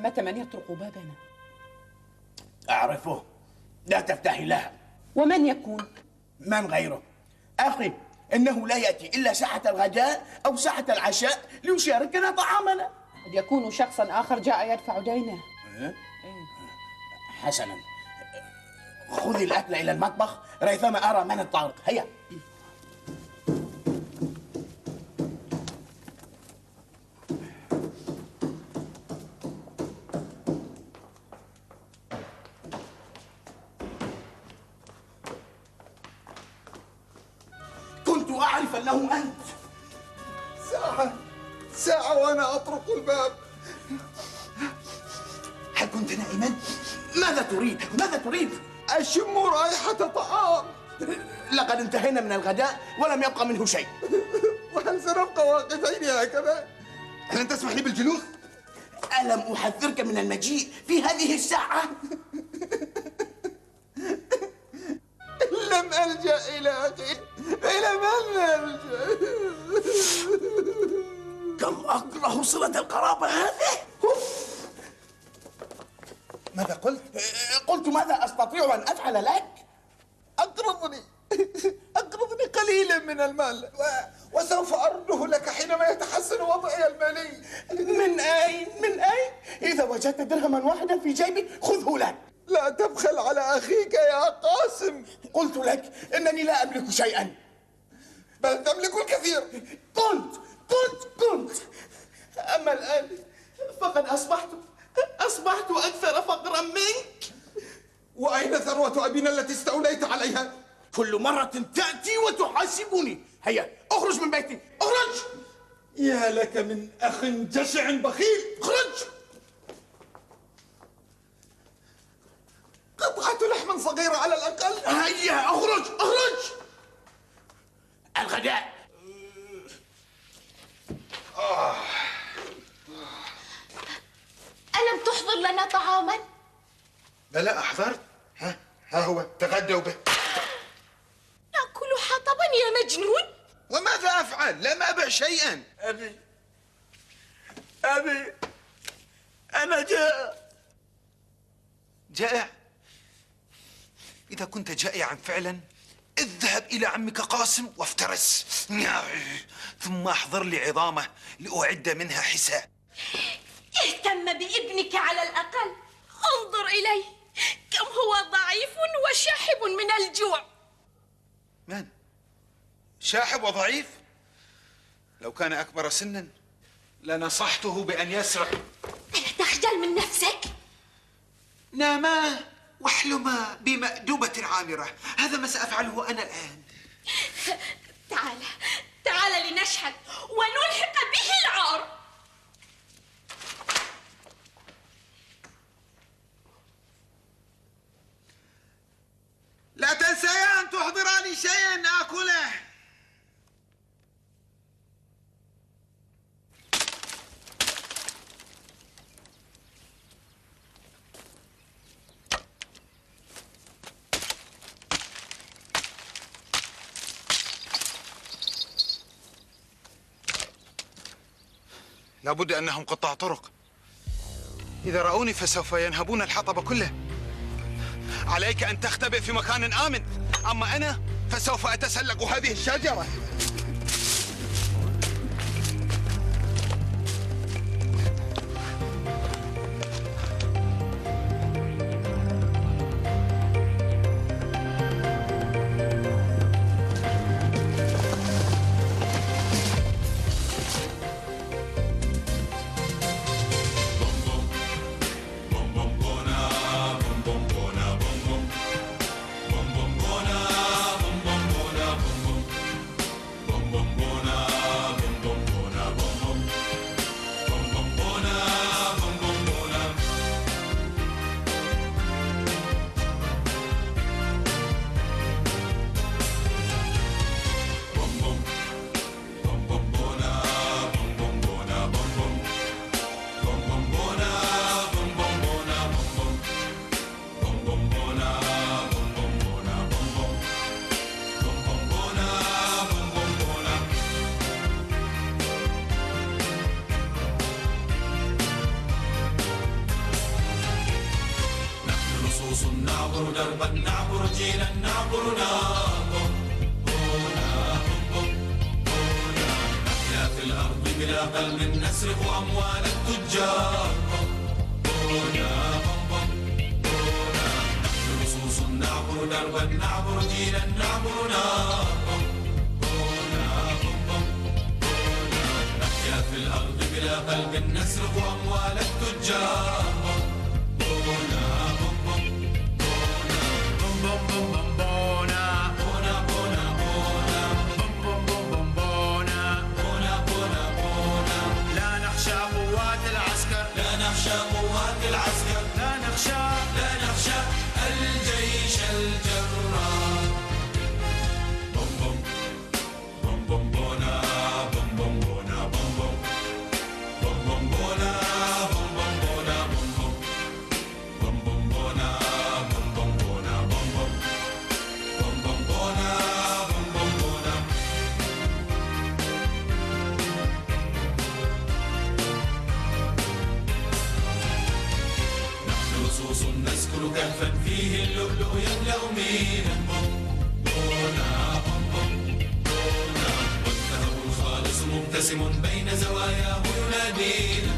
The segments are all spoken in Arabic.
ثمة من يطرق بابنا. أعرفه، لا تفتحي لها. ومن يكون؟ من غيره؟ أخي، إنه لا يأتي إلا ساعة الغداء أو ساعة العشاء ليشاركنا طعامنا. قد يكون شخصا آخر جاء يدفع دينه. حسنا، خذي الأكل إلى المطبخ ريثما أرى من الطارق. هيا. كنت أعرف أنه أنت. ساعة وأنا أطرق الباب. هل كنت نائما؟ ماذا تريد؟ ماذا تريد؟ أشم رائحة طعام. لقد انتهينا من الغداء ولم يبقى منه شيء. وهل سنبقى واقفين هكذا؟ ألن تسمح لي بالجلوس؟ ألم أحذرك من المجيء في هذه الساعة؟ لم ألجأ إلى أخي، إلى من ألجأ؟ كم أكره صلة القرابة هذه. ماذا قلت؟ قلت ماذا أستطيع أن أفعل لك؟ أقرضني قليلا من المال وسوف أرده لك حينما يتحسن وضعي المالي. من أين؟ من أين؟ إذا وجدت درهما واحدا في جيبي خذه لك. لا تبخل على أخيك يا قاسم. قلت لك إنني لا أملك شيئا. بل تملك الكثير. كنت أما الآن فقد أصبحت أكثر فقرا منك. وأين ثروة أبينا التي استوليت عليها؟ كل مرة تأتي وتحاسبني. هيا اخرج من بيتي، اخرج. يا لك من أخ جشع بخيل. اخرج. قطعة لحم صغيرة على الأقل. هيا اخرج. الغداء. ألم تحضر لنا طعاما؟ بلى أحضرت. ها هو تغدوا به. نأكل حطبا يا مجنون؟ وماذا أفعل؟ لم أبع شيئا. أبي أنا جائع؟ إذا كنت جائعا فعلا اذهب إلى عمك قاسم وافترس، ثم أحضر لي عظامه لأعد منها حساء. اهتم بابنك على الأقل. انظر إليه كم هو ضعيف وشاحب من الجوع. من؟ شاحب وضعيف؟ لو كان أكبر سنا لنصحته بأن يسرق. ألا تخجل من نفسك؟ ناما واحلما بمأدبة عامرة، هذا ما سأفعله أنا الآن. تعال لنشهد ونلحق به العار. لا تنسيا أن تحضراني شيئا آكله. لابد أنهم قطاع طرق. إذا رأوني فسوف ينهبون الحطب كله. عليك أن تختبئ في مكان آمن، أما أنا فسوف أتسلق هذه الشجرة. لصوص نعبر دربا نعبر جيلا نعبرنا نحيا في الأرض بلا قلب نسرق أموال التجار نحن لصوص نعبر دربا نعبر جيلا نعبرنا نحيا في الأرض بلا قلب نسرق أموال التجار قوات العسكر لا نخشى الجيش الجرار بوم بوم بوم بوم بونا بوم بوم بونا بوم بوم بوم بوم بونا بوم بوم بونا بوم بوم بوم بوم بونا بوم بوم بونا بوم بوم بوم بوم بونا بوم بوم بونا لصوص نسكر كهفا فيه اللؤلؤ يملأ مينا والذهب الخالص مبتسم بين زواياه ينادينا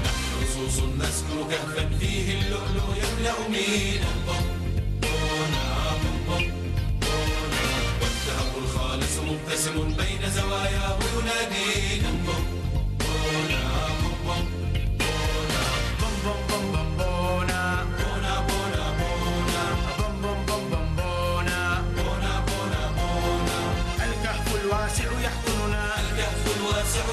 نحن لصوص نسكر كهفا فيه اللؤلؤ يملأ مينا والذهب الخالص مبتسم بين زواياه ينادينا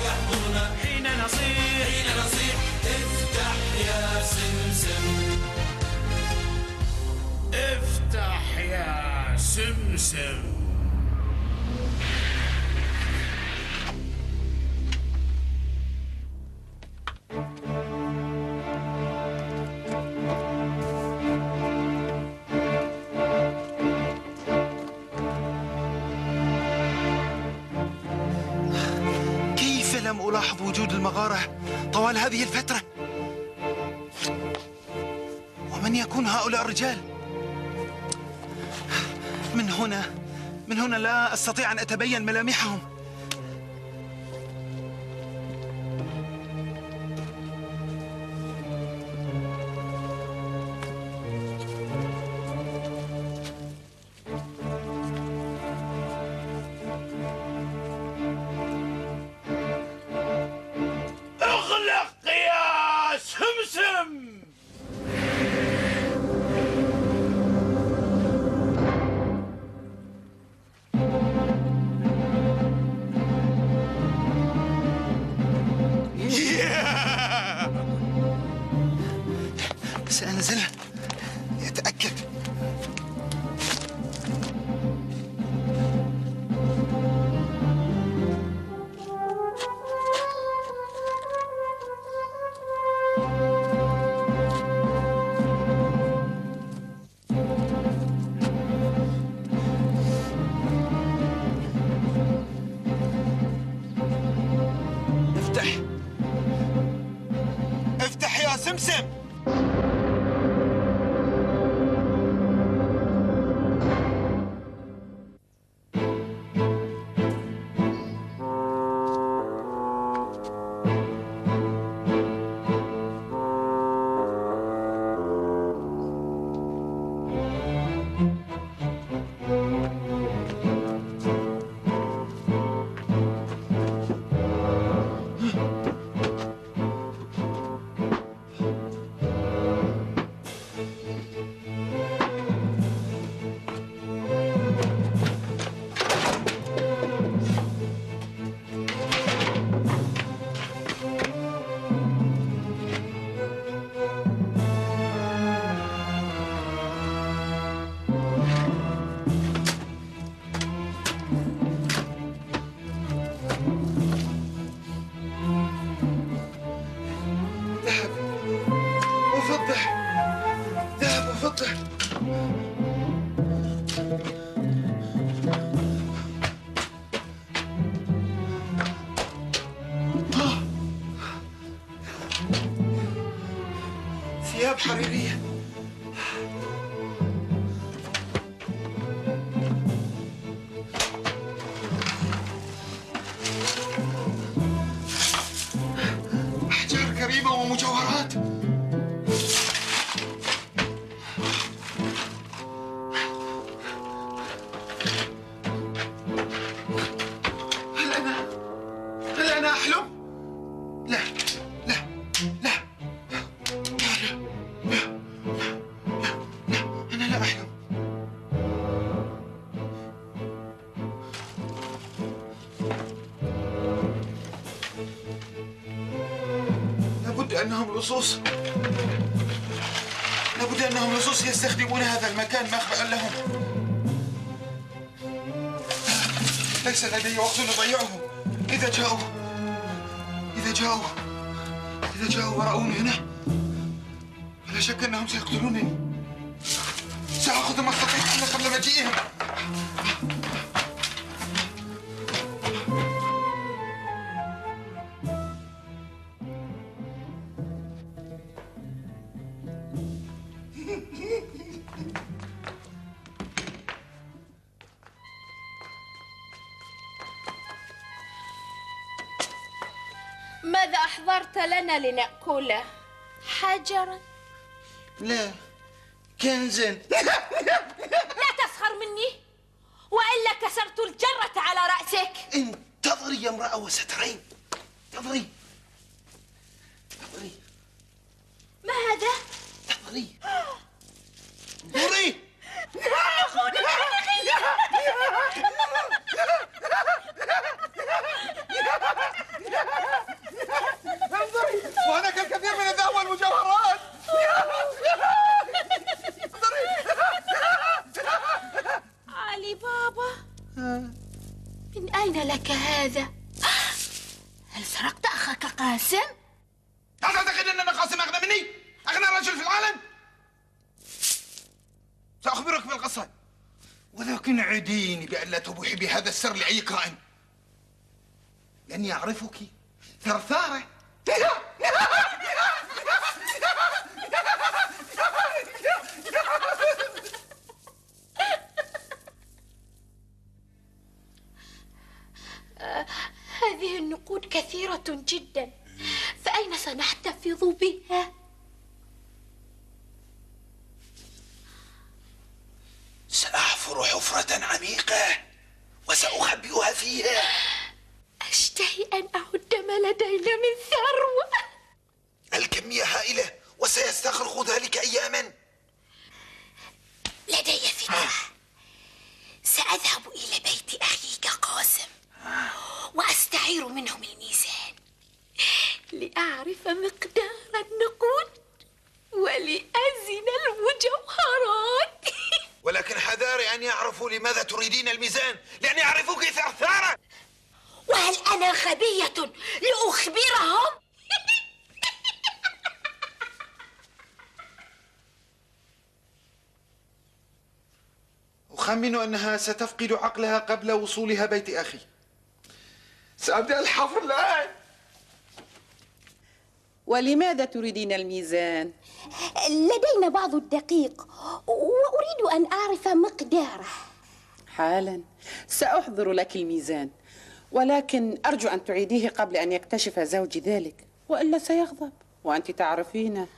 يحضننا حين نصيح افتح يا سمسم افتح يا سمسم لم ألاحظ وجود المغارة طوال هذه الفترة. ومن يكون هؤلاء الرجال؟ من هنا لا أستطيع أن أتبين ملامحهم. سأنزل يتأكد. افتح يا سمسم. ذهب وفضة. ثياب حريرية. أحجار كريمة ومجوهرات. هل أنا أحلم؟ لا لا لا أنا لا أحلم. لابد أنهم لصوص. لابد أنهم لصوص يستخدمون هذا المكان مخبأ لهم. ليس لدي وقت أضيعه. إذا جاءوا ورأوني هنا فلا شك أنهم سيقتلونني. سأخذ ما استطعت قبل مجيئهم. ماذا أحضرت لنا لنأكله؟ حجرا؟ لا، كنزا. لا تسخر مني وإلا كسرت الجرة على رأسك. انتظري يا امرأة وسترين. انتظري. ما هذا؟ انتظري. انظري. وهناك الكثير من الذهب والمجوهرات. علي بابا، من أين لك هذا؟ هل سرقت أخاك قاسم؟ هل تعتقد أن قاسم أغنى مني؟ أغنى رجل في العالم؟ سأخبرك بالقصة، ولكن عديني بأن لا تبوحي بهذا السر لأي كائن، لأني أعرفك ثرثارة. هذه النقود كثيرة جدا، فأين سنحتفظ بها؟ سأحفر حفرة عميقة وسأخبئها فيها. أشتهي أن أعد ما لدينا من ثروة. الكمية هائلة وسيستغرق ذلك أياما. لدي فكرة. سأذهب إلى بيت أخيك قاسم وأستعير منهم الميزان لأعرف مقدار النقود ولأزن المجوهرات. ولكن حذاري أن يعرفوا لماذا تريدين الميزان، لأني أعرفك ثرثارة. وهل أنا غبية لأخبرهم؟ أخمن أنها ستفقد عقلها قبل وصولها بيت أخي. سأبدأ الحفر الآن. ولماذا تريدين الميزان؟ لدينا بعض الدقيق وأريد أن أعرف مقداره. حالا سأحضر لك الميزان، ولكن أرجو أن تعيديه قبل أن يكتشف زوجي ذلك، وإلا سيغضب وأنت تعرفينه.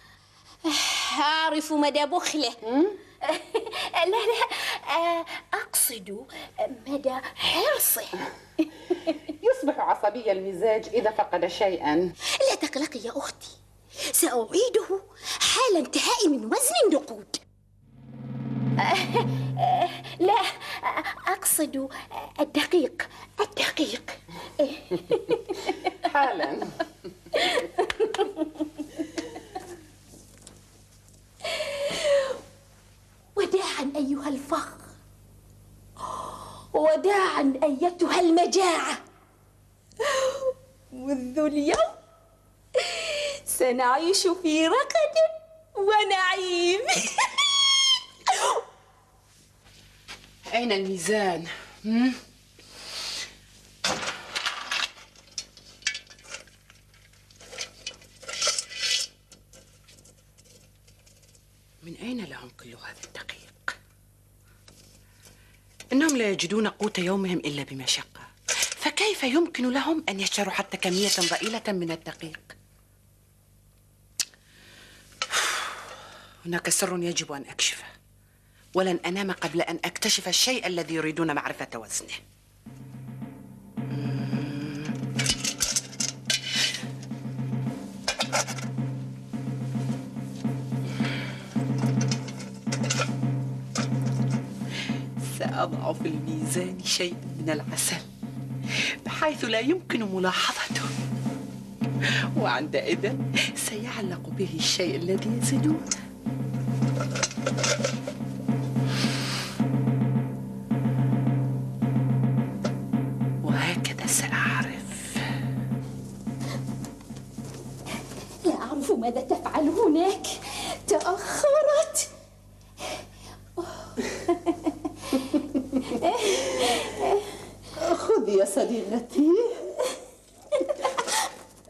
أعرف مدى بخله. لا أقصد مدى حرصه. يصبح عصبي المزاج إذا فقد شيئا. لا تقلقي يا أختي، سأعيده حال انتهائي من وزن النقود. لا أقصد الدقيق. حالا. وداعا أيها الفخر، وداعا أيتها المجاعة. منذ اليوم سنعيش في رغد ونعيم. أين الميزان؟ من أين لهم كل هذا الدقيق؟ إنهم لا يجدون قوت يومهم إلا بمشقة، فكيف يمكن لهم أن يشتروا حتى كمية ضئيلة من الدقيق؟ هناك سر يجب أن أكشفه، ولن أنام قبل أن أكتشف الشيء الذي يريدون معرفة وزنه. سأضع في الميزان شيء من العسل بحيث لا يمكن ملاحظته، وعندئذ سيعلق به الشيء الذي يزنونه. وهكذا سأعرف. لا أعرف ماذا تفعل هناك. تأخرت. خذي يا صديقتي،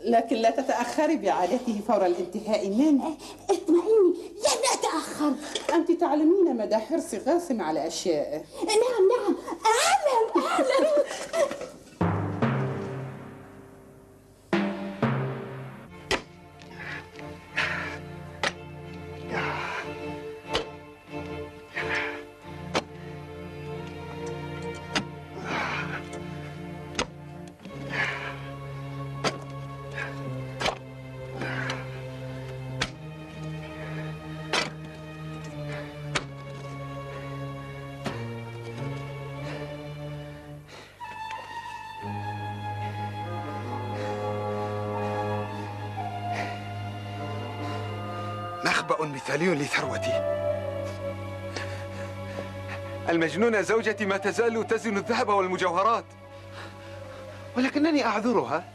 لكن لا تتأخري بعادته فور الانتهاء منه. اطمئني، لن أتأخر. أنت تعلمين مدى حرص غاسم على أشيائه. نعم أعلم. مخبأ مثالي لثروتي. المجنونة زوجتي ما تزال تزن الذهب والمجوهرات، ولكنني أعذرها.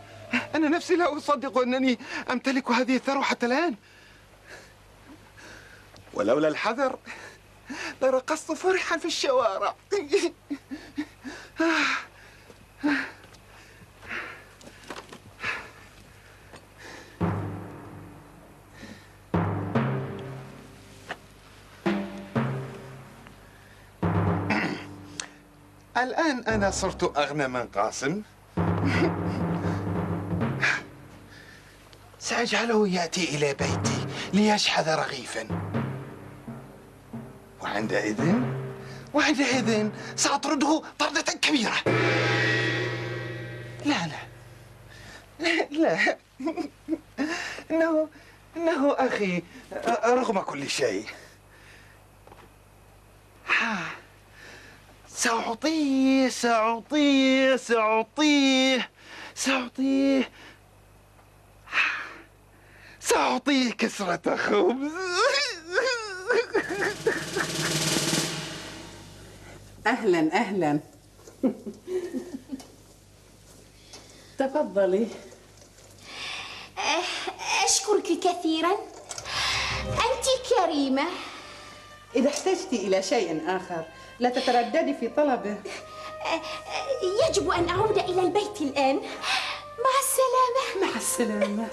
أنا نفسي لا أصدق أنني أمتلك هذه الثروة حتى الآن. ولولا الحذر لرقصت فرحا في الشوارع. الآن أنا صرت أغنى من قاسم. سأجعله يأتي إلى بيتي ليشحذ رغيفا، وعندئذ سأطرده طردة كبيرة. لا إنه أخي رغم كل شيء. سأعطيه كسرة خبز. أهلا تفضلي. أشكرك كثيرا، أنت كريمة. إذا احتجت إلى شيء آخر لا تترددي في طلبه. يجب أن أعود إلى البيت الآن. مع السلامة. مع السلامة.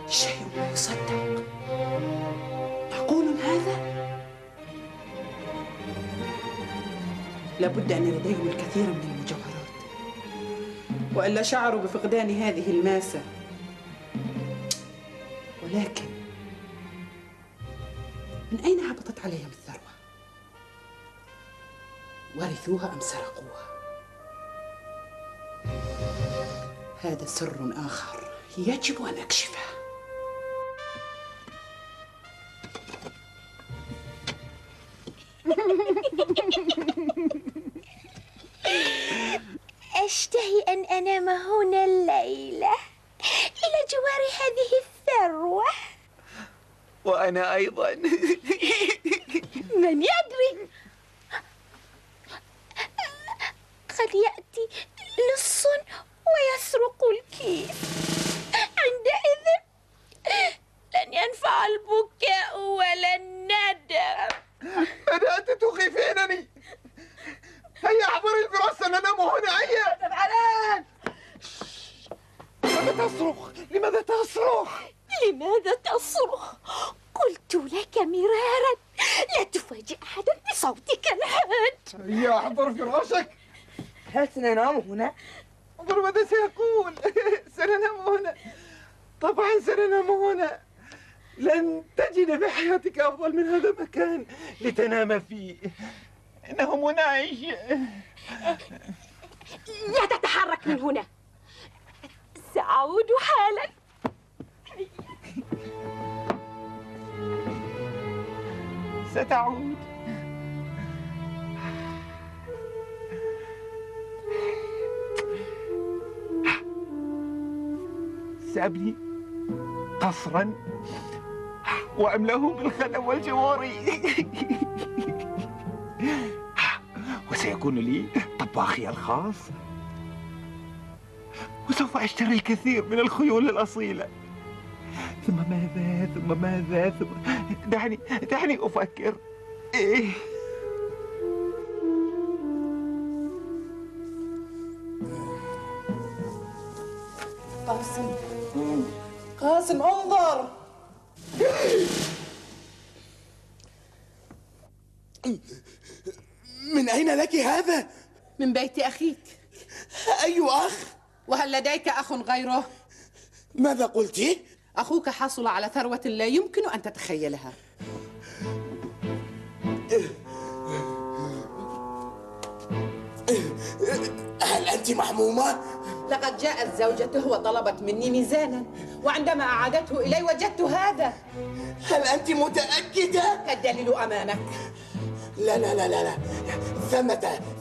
شيء لا يصدق. معقول هذا؟ لابد أن لديهم الكثير من المجوهرات، وإلا شعروا بفقدان هذه الماسة. ولكن من أين هبطت عليهم الثروة؟ ورثوها أم سرقوها؟ هذا سر آخر يجب أن أكشفه. أشتهي أن أنام هنا الليلة إلى جوار هذه الثروة. وأنا أيضا. من يدري، قد يأتي لص ويسرق الكيس. عندئذ لن ينفع البكاء ولا الندى. لماذا تصرخ؟ قلت لك مرارا لا تفاجئ أحدا بصوتك الحاد. هيا احضر فراشك. هل سننام هنا؟ انظر ماذا سيقول. سننام هنا، طبعا سننام هنا. لن تجد في حياتك أفضل من هذا المكان لتنام فيه، إنه منعش. لا تتحرك من هنا، سأعود حالا. ستعود. سأبني قصرا وأملاه بالخدم والجواري، وسيكون لي طباخي الخاص، وسوف أشتري الكثير من الخيول الأصيلة. ثم ماذا ثم ماذا ثم دعني أفكر. إيه؟ قاسم انظر. من أين لك هذا؟ من بيت أخيك. أي أخ؟ وهل لديك أخ غيره؟ ماذا قلت؟ أخوك حصل على ثروة لا يمكن أن تتخيلها. هل أنت محمومة؟ لقد جاءت زوجته وطلبت مني ميزانا، وعندما أعادته إلي وجدت هذا. هل أنت متأكدة؟ الدليل أمامك. لا لا لا لا لا،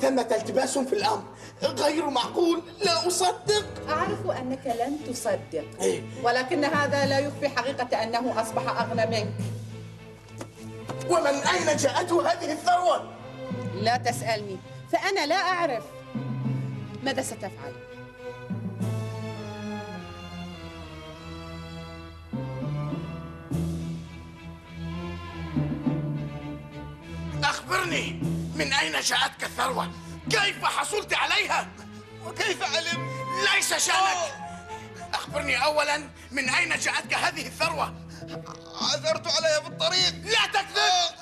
ثمة التباس في الأمر غير معقول، لا أصدق. أعرف أنك لن تصدق، إيه؟ ولكن هذا لا يخفي حقيقة أنه أصبح أغنى منك. ومن أين جاءته هذه الثروة؟ لا تسألني، فأنا لا أعرف. ماذا ستفعل؟ أخبرني، من أين جاءتك الثروة؟ كيف حصلت عليها؟ وكيف علم؟ ليس شأنك. أخبرني أولاً، من أين جاءتك هذه الثروة؟ عثرت عليها بالطريق. لا تكذب.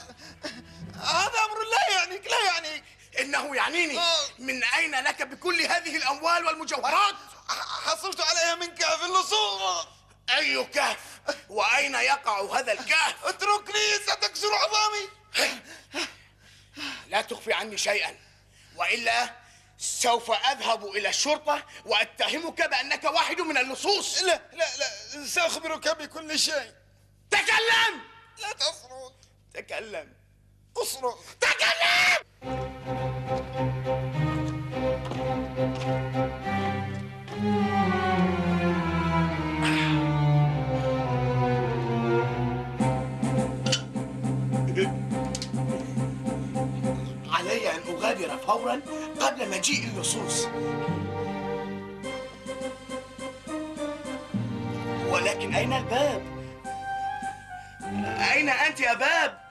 هذا أمر لا يعنيك، لا يعنيك. إنه يعنيني. من أين لك بكل هذه الأموال والمجوهرات؟ حصلت عليها من كهف اللصوص. أي كهف؟ وأين يقع هذا الكهف؟ اتركني ستكسر عظامي. لا تخفي عني شيئا، وإلا سوف أذهب إلى الشرطة وأتهمك بأنك واحد من اللصوص. لا لا لا، سأخبرك بكل شيء. تكلم. لا تصرخ. تكلم. اصرخ. تكلم. علي أن أغادر فوراً قبل مجيء اللصوص. ولكن أين الباب؟ أين أنت يا باب؟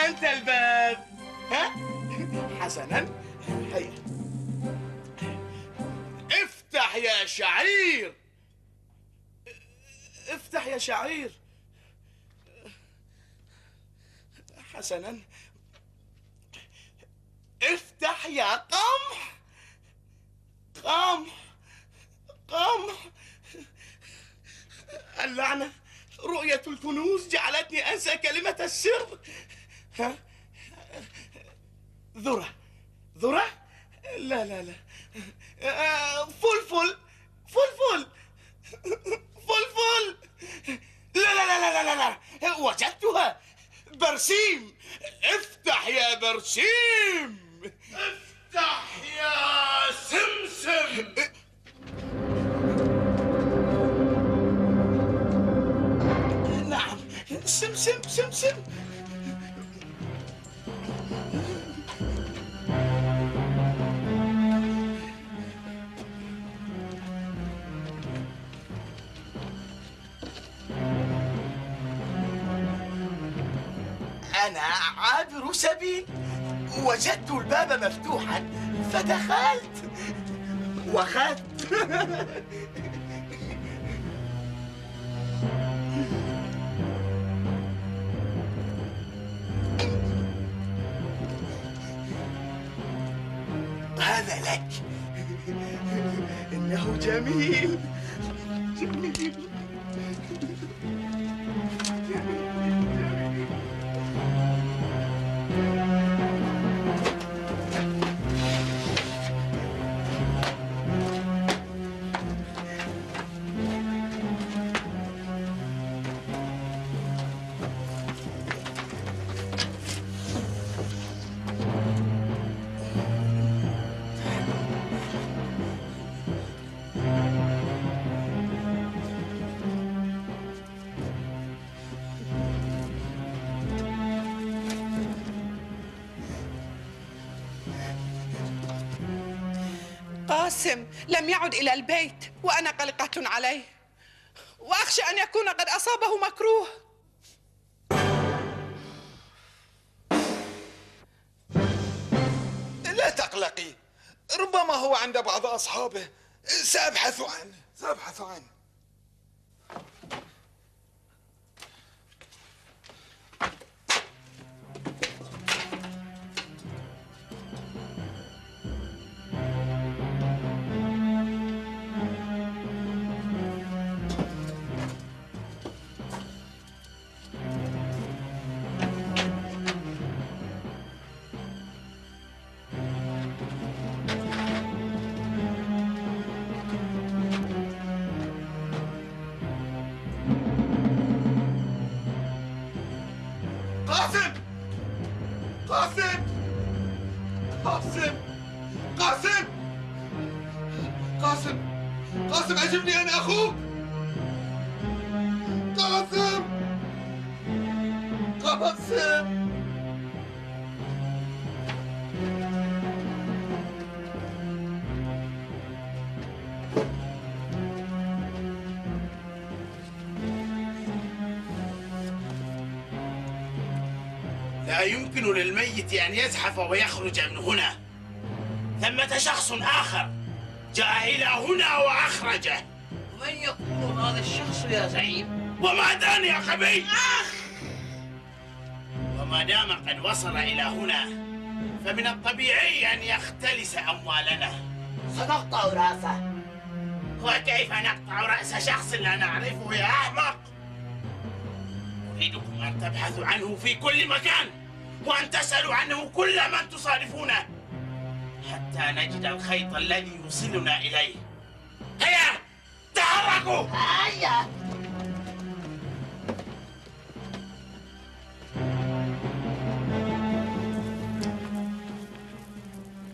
أنت الباب، ها؟ حسناً، هيا افتح يا شعير، افتح يا شعير. حسناً، افتح يا قمح. قمح. اللعنة، رؤية الكنوز جعلتني أنسى كلمة السر. ها؟ ذرة. لا لا لا. فلفل. لا لا لا لا لا لا، وجدتها. برسيم. افتح يا برسيم. افتح يا سمسم. نعم، سمسم. أنا عابر سبيل، وجدت الباب مفتوحا فدخلت وأخذت. جميل جميل. قاسم لم يعد إلى البيت وأنا قلقة عليه، وأخشى أن يكون قد أصابه مكروه. لا تقلقي، ربما هو عند بعض أصحابه. سأبحث عنه. قاسم! قاسم! قاسم! قاسم! قاسم! قاسم أجبني، أنا أخوك! قاسم! قاسم! لا يمكن للميت أن يزحف ويخرج من هنا. ثمة شخص آخر جاء إلى هنا وأخرجه. من يكون هذا الشخص يا زعيم؟ وما دان يا غبي؟ وما دام قد وصل إلى هنا فمن الطبيعي أن يختلس أموالنا. سنقطع رأسه. وكيف نقطع رأس شخص لا نعرفه يا أحمق؟ أريدكم أن تبحثوا عنه في كل مكان وأن تسألوا عنه كل من تصادفونه حتى نجد الخيط الذي يوصلنا إليه. هيا تحركوا! هيا.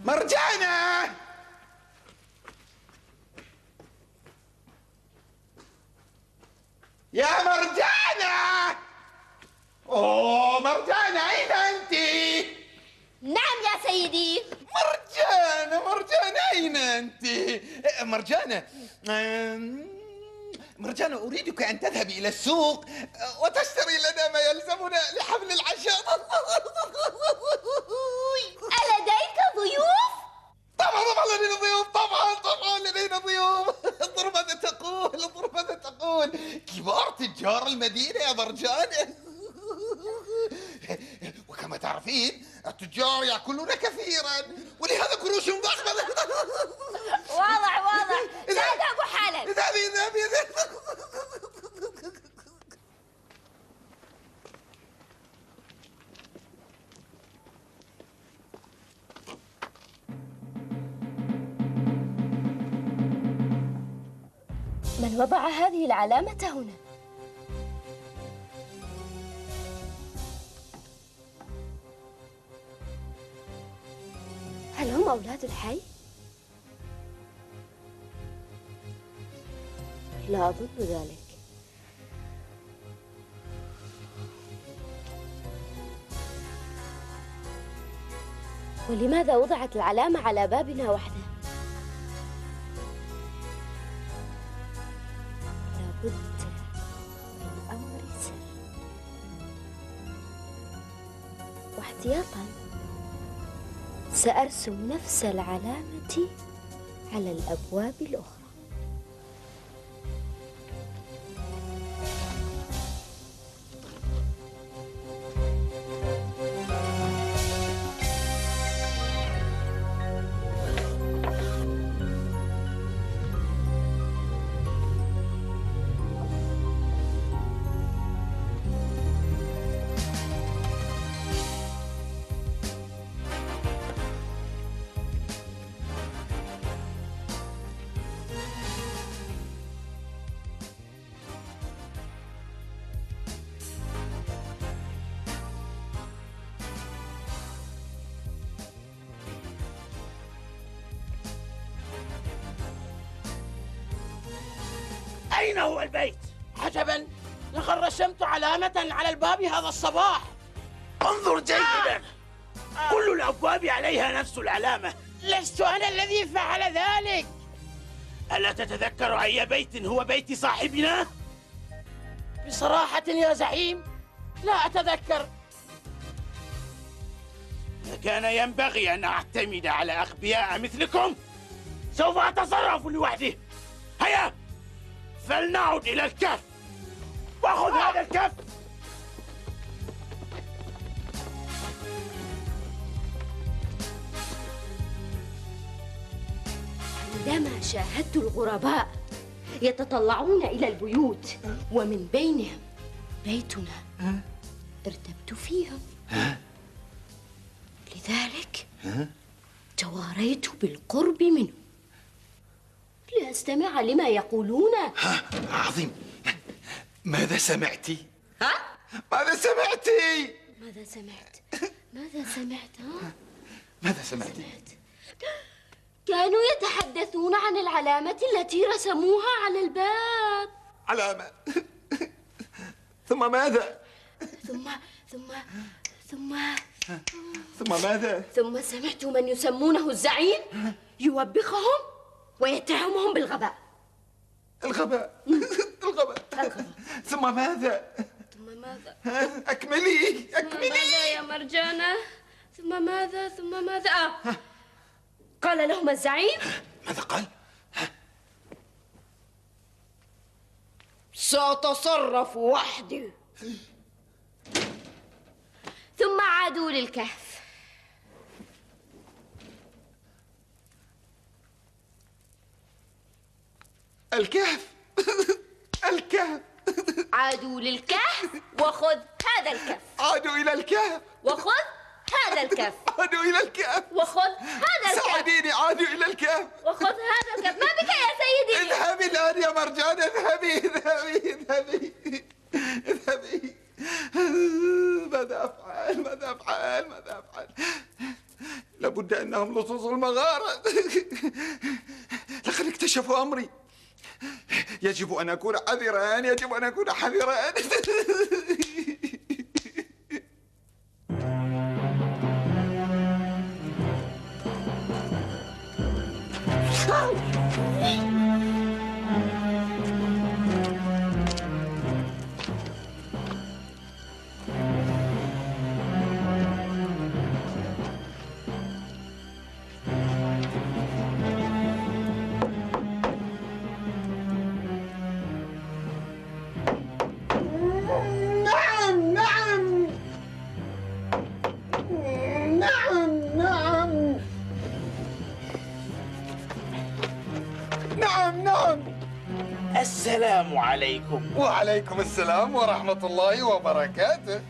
مرجانة! يا مرجانة! أوه مرجانة، أين أنت؟ نعم يا سيدي. مرجانة أين أنت؟ مرجانة، مرجانة أريدك أن تذهبي إلى السوق وتشتري لنا ما يلزمنا لحفل العشاء. ألديك ضيوف؟ طبعا لدينا ضيوف، طبعا لدينا ضيوف. انظر ماذا تقول كبار تجار المدينة يا مرجانة. وكما تعرفين التجار يأكلون كثيرا ولهذا كروشهم ضخمة. واضح. سأذهب حالا. اذهبي. من وضع هذه العلامة هنا؟ هل هم أولاد الحي؟ لا أظن ذلك. ولماذا وضعت العلامة على بابنا وحده؟ لابد من أمر سر. واحتياطاً سأرسم نفس العلامة على الأبواب الأخرى. أين هو البيت؟ عجبا، لقد رسمت علامة على الباب هذا الصباح. انظر جيدا، كل الأبواب عليها نفس العلامة. لست أنا الذي فعل ذلك. ألا تتذكر أي بيت هو بيت صاحبنا؟ بصراحة يا زعيم لا أتذكر. كان ينبغي أن أعتمد على أغبياء مثلكم. سوف أتصرف لوحدي. هيا فلنعد إلى الكهف وخذ هذا الكهف. عندما شاهدت الغرباء يتطلعون إلى البيوت ومن بينهم بيتنا ارتبت فيهم، لذلك تواريت بالقرب منه لأستمع لما يقولون. عظيم. ماذا سمعت؟ ها؟ ماذا سمعت؟ ماذا سمعت؟ ماذا سمعت؟ ها؟ ماذا سمعت؟ كانوا يتحدثون عن العلامة التي رسموها على الباب. علامة؟ ثم ماذا؟ ثم ماذا؟ ثم سمعت من يسمونه الزعيم يوبخهم ويتهمهم بالغباء. الغباء. ثم ماذا؟ أكملي. ثم ماذا يا مرجانة؟ ثم ماذا؟ قال لهم الزعيم. ماذا قال؟ سأتصرف وحدي. ثم عادوا للكهف. الكهف. عادوا للكهف وخذ هذا الكهف. عادوا إلى الكهف وخذ هذا الكهف. عادوا إلى الكهف. وخذ هذا الكهف. ساعديني، عادوا إلى الكهف. وخذ هذا الكهف. ما بك يا سيدي؟ اذهبي الآن يا مرجان، اذهبي. ماذا أفعل؟ لابد أنهم لصوص المغارة. لقد اكتشفوا أمري. يجب أن أكون حذرا. نعم. السلام عليكم. وعليكم السلام ورحمة الله وبركاته.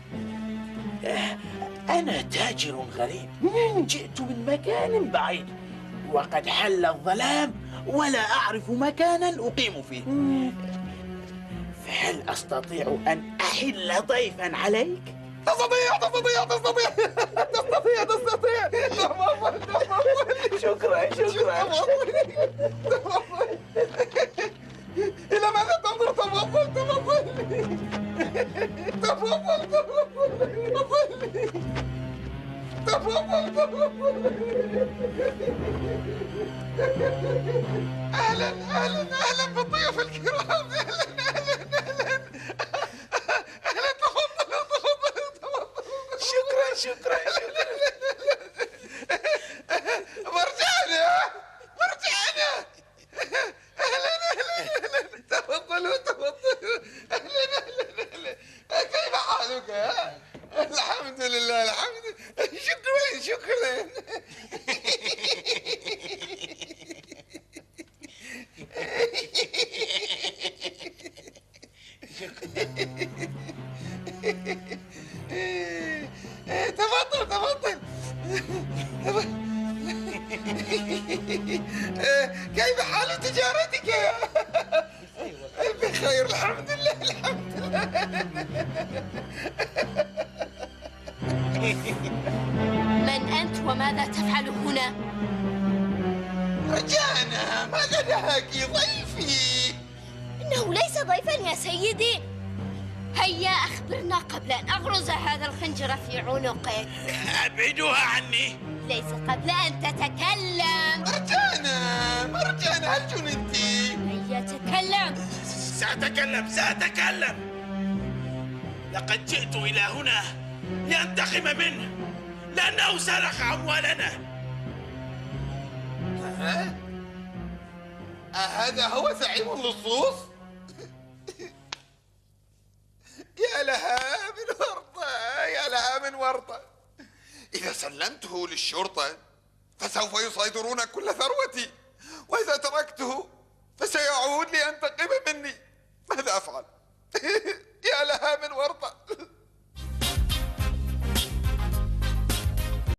أنا تاجر غريب، جئت من مكان بعيد وقد حل الظلام ولا أعرف مكانا أقيم فيه. فهل أستطيع أن أحل ضيفا عليك؟ تستطيع. شكرا. إلى ماذا تنظر؟ تفضل. أهلا بالضيوف الكرام. أهلا. تفضلوا. شكرا. مرجعنا. أهلا. تفضلوا. أهلا. كيف حالك؟ الحمد لله. شكرا. تفضل. كيف حال تجارتك؟ بخير الحمد لله. من أنت وماذا تفعل هنا؟ رجانا، ماذا نهاك ضيفي؟ إنه ليس كيفا يا سيدي؟ هيا أخبرنا قبل أن أغرز هذا الخنجر في عنقك. أبعدوها عني. ليس قبل أن تتكلم. مرجانة هل جننتي؟ هيا تكلم. سأتكلم. لقد جئت إلى هنا لأنتقم منه لأنه سرق أموالنا. هذا هو زعيم اللصوص؟ يا لها من ورطة، يا لها من ورطة. إذا سلمته للشرطة فسوف يصادرون كل ثروتي، وإذا تركته فسيعود لينتقم مني.